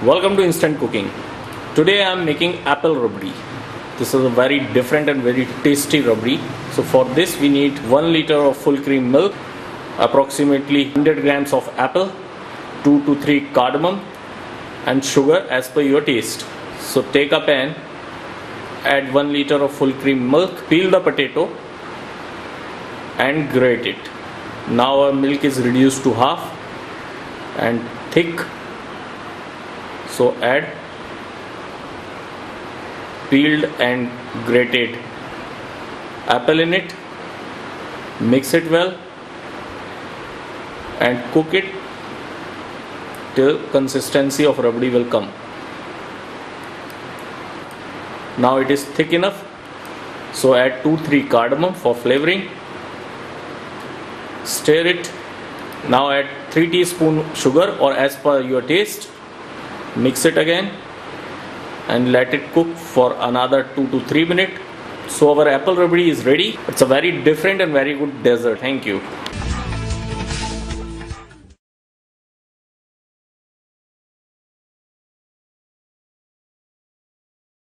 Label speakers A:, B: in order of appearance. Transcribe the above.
A: Welcome to Instant Cooking. Today I am making apple rabdi. This is a very different and very tasty rabdi. So for this we need 1 liter of full cream milk, approximately 100 grams of apple, 2 to 3 cardamom and sugar as per your taste. So take a pan, add 1 liter of full cream milk, peel the potato and grate it. Now our milk is reduced to half and thick. So add peeled and grated apple in it, mix it well and cook it till consistency of rabdi will come. Now it is thick enough, so add 2-3 cardamom for flavoring. Stir it. Now add 3 teaspoons sugar or as per your taste. Mix it again and let it cook for another 2 to 3 minutes. So our apple rabdi is ready. It's a very different and very good dessert. Thank you.